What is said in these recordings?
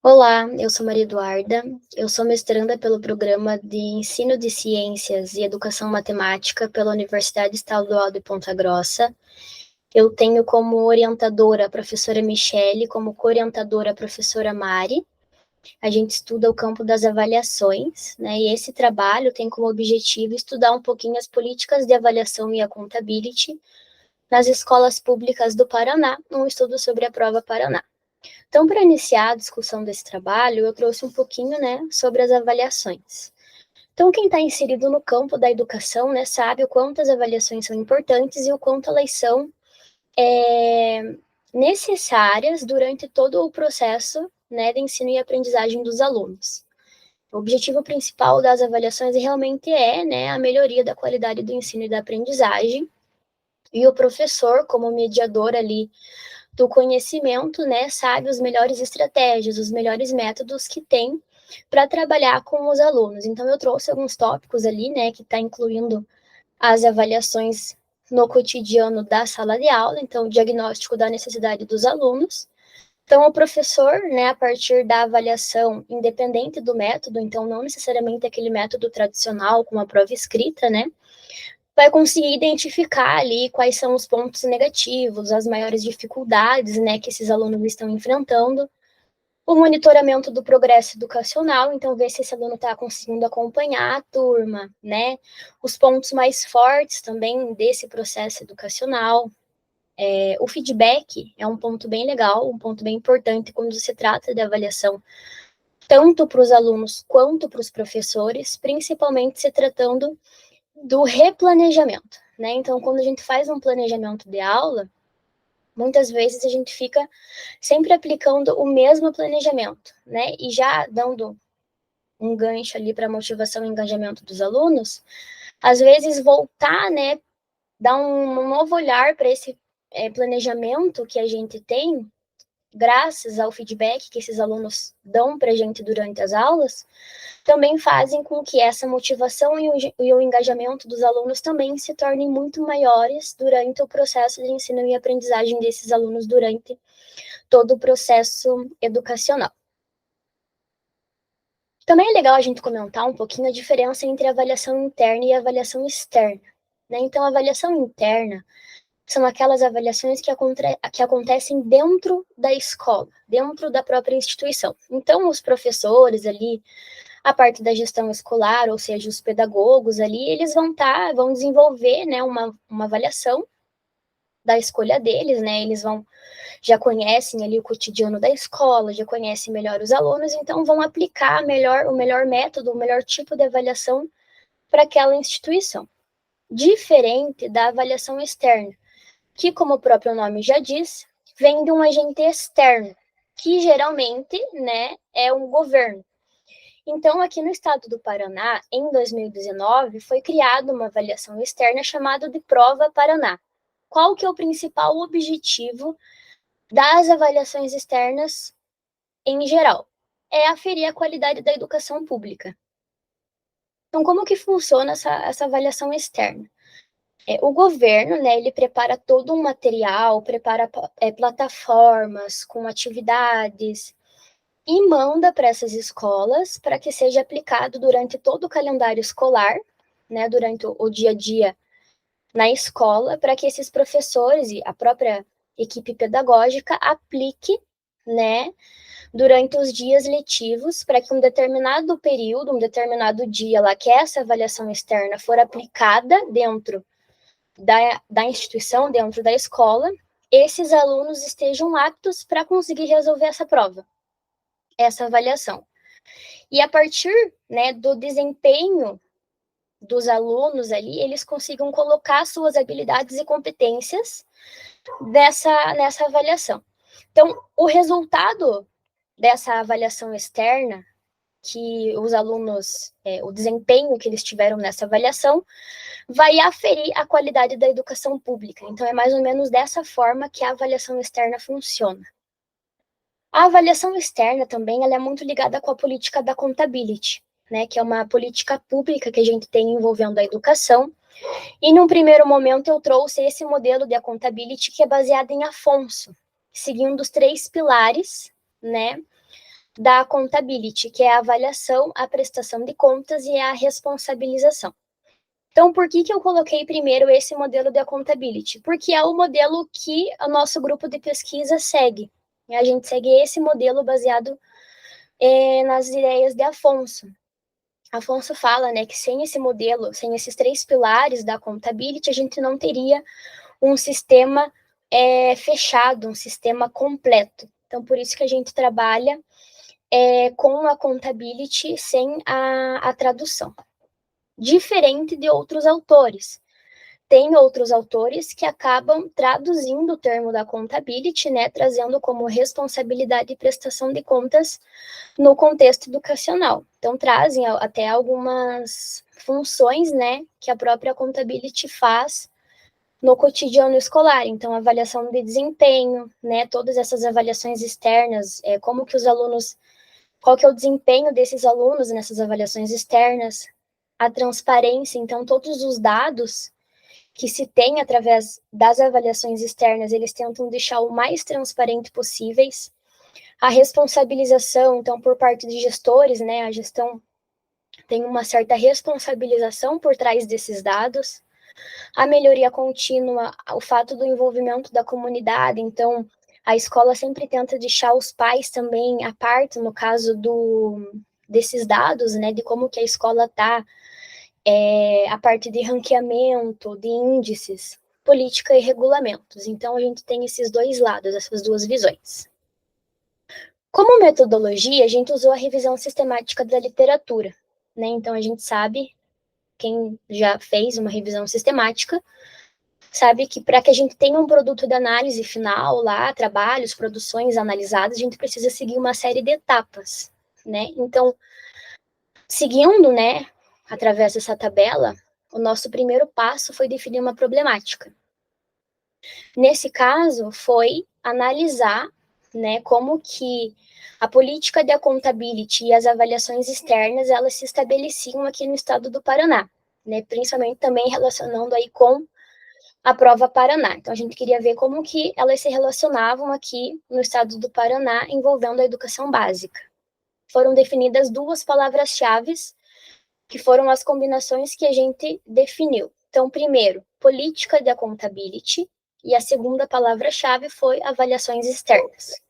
Olá, eu sou Maria Eduarda, eu sou mestranda pelo Programa de Ensino de Ciências e Educação Matemática pela Universidade Estadual de Ponta Grossa. Eu tenho como orientadora a professora Michele, como co-orientadora a professora Mari. A gente estuda o campo das avaliações, né? E esse trabalho tem como objetivo estudar um pouquinho as políticas de avaliação e accountability nas escolas públicas do Paraná, um estudo sobre a prova Paraná. Então, para iniciar a discussão desse trabalho, eu trouxe um pouquinho, né, sobre as avaliações. Então, quem está inserido no campo da educação, né, sabe o quanto as avaliações são importantes e o quanto elas são necessárias durante todo o processo, né, de ensino e aprendizagem dos alunos. O objetivo principal das avaliações realmente é, né, a melhoria da qualidade do ensino e da aprendizagem, e o professor, como mediador ali do conhecimento, né, sabe as melhores estratégias, os melhores métodos que tem para trabalhar com os alunos. Então, eu trouxe alguns tópicos ali, né, que está incluindo as avaliações no cotidiano da sala de aula, então, o diagnóstico da necessidade dos alunos. Então, o professor, né, a partir da avaliação, independente do método, então, não necessariamente aquele método tradicional, com a prova escrita, né, vai conseguir identificar ali quais são os pontos negativos, as maiores dificuldades, né, que esses alunos estão enfrentando. O monitoramento do progresso educacional, então ver se esse aluno está conseguindo acompanhar a turma, né? Os pontos mais fortes também desse processo educacional. O feedback é um ponto bem legal, um ponto bem importante quando se trata de avaliação, tanto para os alunos quanto para os professores, principalmente se tratando do replanejamento, né? Então, quando a gente faz um planejamento de aula, muitas vezes a gente fica sempre aplicando o mesmo planejamento, né? E já dando um gancho ali para a motivação e engajamento dos alunos, às vezes voltar, né? Dar um novo olhar para esse planejamento que a gente tem, graças ao feedback que esses alunos dão para a gente durante as aulas, também fazem com que essa motivação e o engajamento dos alunos também se tornem muito maiores durante o processo de ensino e aprendizagem desses alunos durante todo o processo educacional. Também é legal a gente comentar um pouquinho a diferença entre a avaliação interna e a avaliação externa, né? Então, a avaliação interna são aquelas avaliações que acontecem dentro da escola, dentro da própria instituição. Então, os professores ali, a parte da gestão escolar, ou seja, os pedagogos ali, eles vão desenvolver, né, uma avaliação da escolha deles, né? Eles já conhecem ali o cotidiano da escola, já conhecem melhor os alunos, então vão aplicar o melhor método, o melhor tipo de avaliação para aquela instituição. Diferente da avaliação externa, que, como o próprio nome já diz, vem de um agente externo, que geralmente, né, é um governo. Então, aqui no estado do Paraná, em 2019, foi criada uma avaliação externa chamada de Prova Paraná. Qual que é o principal objetivo das avaliações externas em geral? É aferir a qualidade da educação pública. Então, como que funciona essa avaliação externa? O governo, né, ele prepara todo um material, prepara plataformas com atividades, e manda para essas escolas para que seja aplicado durante todo o calendário escolar, né, durante o dia a dia na escola, para que esses professores e a própria equipe pedagógica aplique, né, durante os dias letivos, para que um determinado período, um determinado dia lá, que essa avaliação externa for aplicada dentro da instituição, dentro da escola, esses alunos estejam aptos para conseguir resolver essa prova, essa avaliação. E a partir, né, do desempenho dos alunos ali, eles consigam colocar suas habilidades e competências nessa avaliação. Então, o resultado dessa avaliação externa, que os alunos, o desempenho que eles tiveram nessa avaliação, vai aferir a qualidade da educação pública. Então, é mais ou menos dessa forma que a avaliação externa funciona. A avaliação externa também ela é muito ligada com a política da accountability, né, que é uma política pública que a gente tem envolvendo a educação. E num primeiro momento eu trouxe esse modelo de accountability que é baseado em Afonso, seguindo os 3 pilares, né, da accountability, que é a avaliação, a prestação de contas e a responsabilização. Então, por que eu coloquei primeiro esse modelo de accountability? Porque é o modelo que o nosso grupo de pesquisa segue. A gente segue esse modelo baseado nas ideias de Afonso. Afonso fala, né, que sem esse modelo, sem esses 3 pilares da accountability, a gente não teria um sistema fechado, um sistema completo. Então, por isso que a gente trabalha com a accountability sem a tradução. Diferente de outros autores. Tem outros autores que acabam traduzindo o termo da accountability, né, trazendo como responsabilidade e prestação de contas no contexto educacional. Então, trazem até algumas funções, né, que a própria accountability faz no cotidiano escolar. Então, avaliação de desempenho, né, todas essas avaliações externas, como que os alunos, qual que é o desempenho desses alunos nessas avaliações externas, a transparência, então, todos os dados que se tem através das avaliações externas, eles tentam deixar o mais transparente possíveis. A responsabilização, então, por parte de gestores, né, a gestão tem uma certa responsabilização por trás desses dados. A melhoria contínua, o fato do envolvimento da comunidade, então, a escola sempre tenta deixar os pais também a parte, no caso desses dados, né, de como que a escola está, a parte de ranqueamento, de índices, política e regulamentos. Então, a gente tem esses 2 lados, essas 2 visões. Como metodologia, a gente usou a revisão sistemática da literatura, né? Então, a gente sabe, quem já fez uma revisão sistemática, sabe que para que a gente tenha um produto de análise final lá, trabalhos, produções analisadas, a gente precisa seguir uma série de etapas, né? Então, seguindo, né, através dessa tabela, o nosso primeiro passo foi definir uma problemática. Nesse caso, foi analisar, né, como que a política de accountability e as avaliações externas, elas se estabeleciam aqui no estado do Paraná, né, principalmente também relacionando aí com a prova Paraná. Então, a gente queria ver como que elas se relacionavam aqui no estado do Paraná, envolvendo a educação básica. Foram definidas 2 palavras-chave, que foram as combinações que a gente definiu. Então, primeiro, política de accountability, e a segunda palavra-chave foi avaliações externas.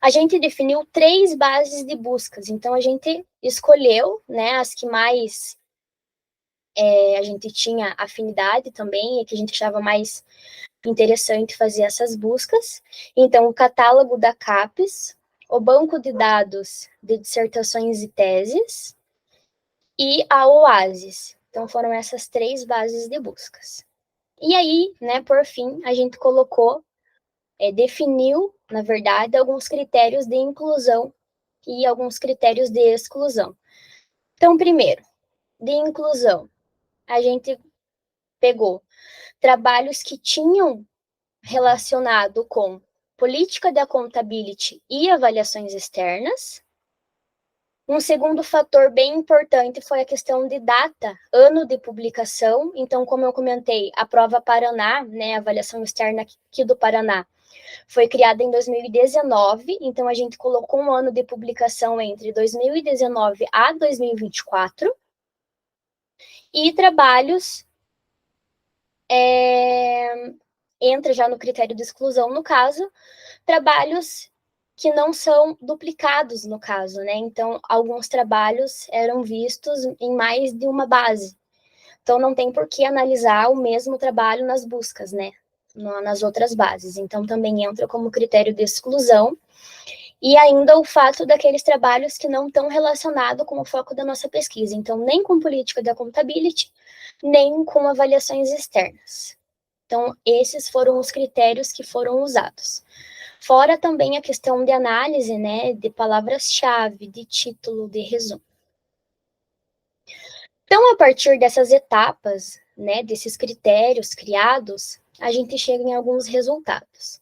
A gente definiu 3 bases de buscas, então a gente escolheu, né, as que mais a gente tinha afinidade também, e que a gente achava mais interessante fazer essas buscas. Então, o catálogo da CAPES, o banco de dados de dissertações e teses, e a OASIS. Então, foram essas 3 bases de buscas. E aí, né, por fim, a gente colocou, definiu, na verdade, alguns critérios de inclusão e alguns critérios de exclusão. Então, primeiro, de inclusão, a gente pegou trabalhos que tinham relacionado com política de accountability e avaliações externas. Um segundo fator bem importante foi a questão de data, ano de publicação. Então, como eu comentei, a prova Paraná, né, a avaliação externa aqui do Paraná, foi criada em 2019, então a gente colocou um ano de publicação entre 2019 a 2024, e trabalhos entra já no critério de exclusão, no caso, trabalhos que não são duplicados, no caso, né? Então, alguns trabalhos eram vistos em mais de uma base. Então, não tem por que analisar o mesmo trabalho nas buscas, né? Nas outras bases. Então, também entra como critério de exclusão. E ainda o fato daqueles trabalhos que não estão relacionados com o foco da nossa pesquisa. Então, nem com política de accountability, nem com avaliações externas. Então, esses foram os critérios que foram usados. Fora também a questão de análise, né, de palavras-chave, de título, de resumo. Então, a partir dessas etapas, né, desses critérios criados, a gente chega em alguns resultados.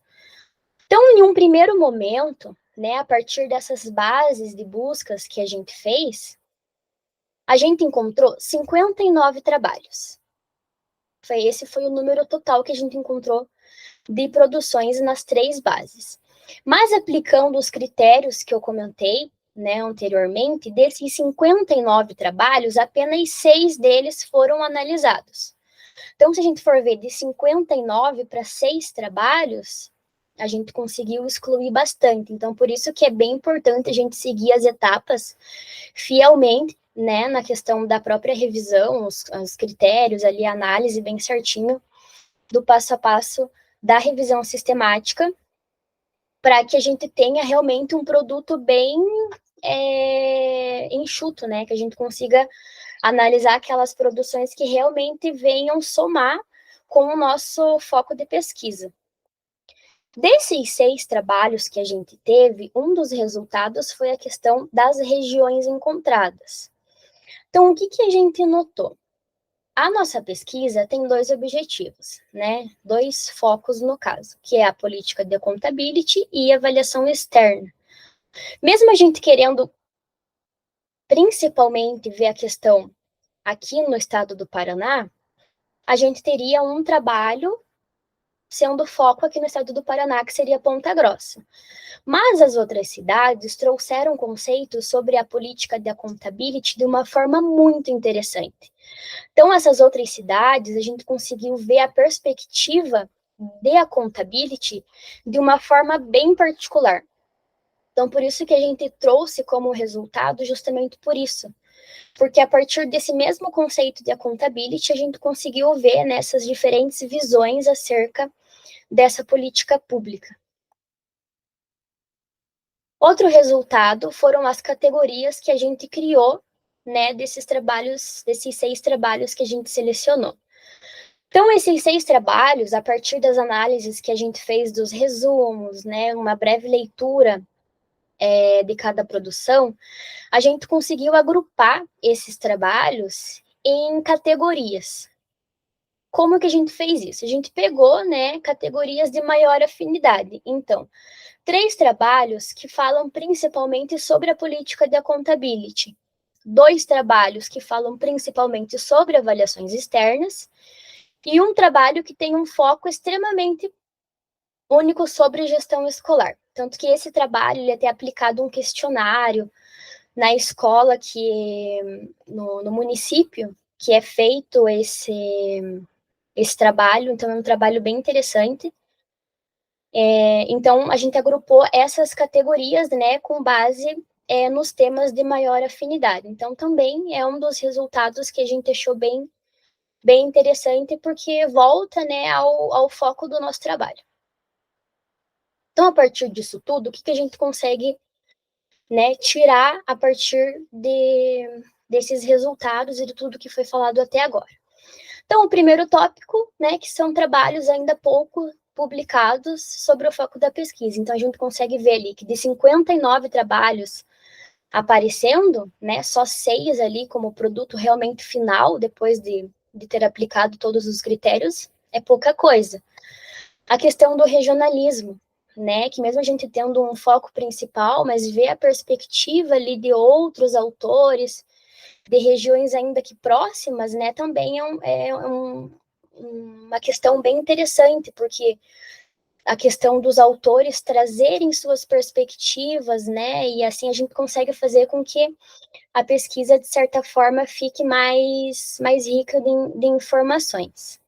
Então, em um primeiro momento, né, a partir dessas bases de buscas que a gente fez, a gente encontrou 59 trabalhos. Esse foi o número total que a gente encontrou de produções nas 3 bases. Mas aplicando os critérios que eu comentei, né, anteriormente, desses 59 trabalhos, apenas 6 deles foram analisados. Então, se a gente for ver de 59 para 6 trabalhos, a gente conseguiu excluir bastante. Então, por isso que é bem importante a gente seguir as etapas fielmente, né, na questão da própria revisão, os critérios ali, a análise bem certinho do passo a passo da revisão sistemática, para que a gente tenha realmente um produto bem enxuto, né, que a gente consiga analisar aquelas produções que realmente venham somar com o nosso foco de pesquisa. Desses 6 trabalhos que a gente teve, um dos resultados foi a questão das regiões encontradas. Então, o que, que a gente notou? A nossa pesquisa tem 2 objetivos, né? 2 focos no caso, que é a política de accountability e avaliação externa. Mesmo a gente querendo principalmente ver a questão aqui no estado do Paraná, a gente teria um trabalho sendo foco aqui no estado do Paraná, que seria Ponta Grossa. Mas as outras cidades trouxeram conceitos sobre a política de accountability de uma forma muito interessante. Então, essas outras cidades, a gente conseguiu ver a perspectiva de accountability de uma forma bem particular. Então, por isso que a gente trouxe como resultado justamente por isso. Porque a partir desse mesmo conceito de accountability, a gente conseguiu ver nessas diferentes visões acerca dessa política pública. Outro resultado foram as categorias que a gente criou, né, desses 6 trabalhos que a gente selecionou. Então, esses 6 trabalhos, a partir das análises que a gente fez dos resumos, né, uma breve leitura de cada produção, a gente conseguiu agrupar esses trabalhos em categorias. Como que a gente fez isso? A gente pegou, né, categorias de maior afinidade. Então, 3 trabalhos que falam principalmente sobre a política de accountability, 2 trabalhos que falam principalmente sobre avaliações externas, e um trabalho que tem um foco extremamente único sobre gestão escolar. Tanto que esse trabalho ele é até aplicado um questionário na escola no município que é feito esse trabalho, então é um trabalho bem interessante. Então, a gente agrupou essas categorias, né, com base nos temas de maior afinidade. Então, também é um dos resultados que a gente achou bem interessante, porque volta, né, ao foco do nosso trabalho. Então, a partir disso tudo, o que a gente consegue, né, tirar a partir desses resultados e de tudo que foi falado até agora? Então, o primeiro tópico, né, que são trabalhos ainda pouco publicados sobre o foco da pesquisa. Então, a gente consegue ver ali que de 59 trabalhos aparecendo, né, só 6 ali como produto realmente final, depois de ter aplicado todos os critérios, é pouca coisa. A questão do regionalismo, né, que mesmo a gente tendo um foco principal, mas ver a perspectiva ali de outros autores, de regiões ainda que próximas, né, também uma questão bem interessante, porque a questão dos autores trazerem suas perspectivas, né, e assim a gente consegue fazer com que a pesquisa, de certa forma, fique mais rica de informações.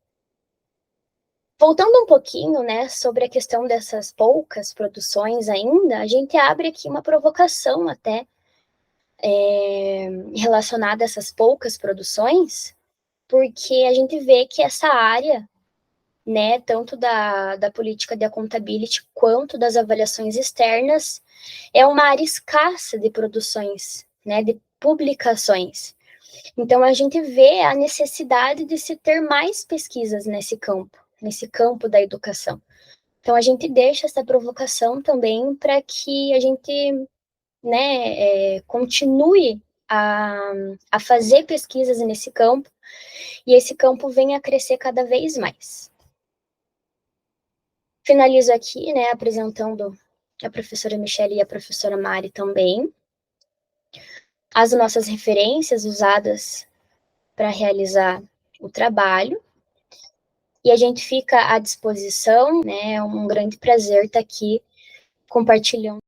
Voltando um pouquinho, né, sobre a questão dessas poucas produções ainda, a gente abre aqui uma provocação até relacionada a essas poucas produções, porque a gente vê que essa área, né, tanto da política de accountability quanto das avaliações externas, é uma área escassa de produções, né, de publicações. Então, a gente vê a necessidade de se ter mais pesquisas nesse campo da educação. Então, a gente deixa essa provocação também para que a gente, né, continue a fazer pesquisas nesse campo e esse campo venha a crescer cada vez mais. Finalizo aqui, né, apresentando a professora Michelle e a professora Mari também, as nossas referências usadas para realizar o trabalho, e a gente fica à disposição, né, é um grande prazer estar aqui compartilhando.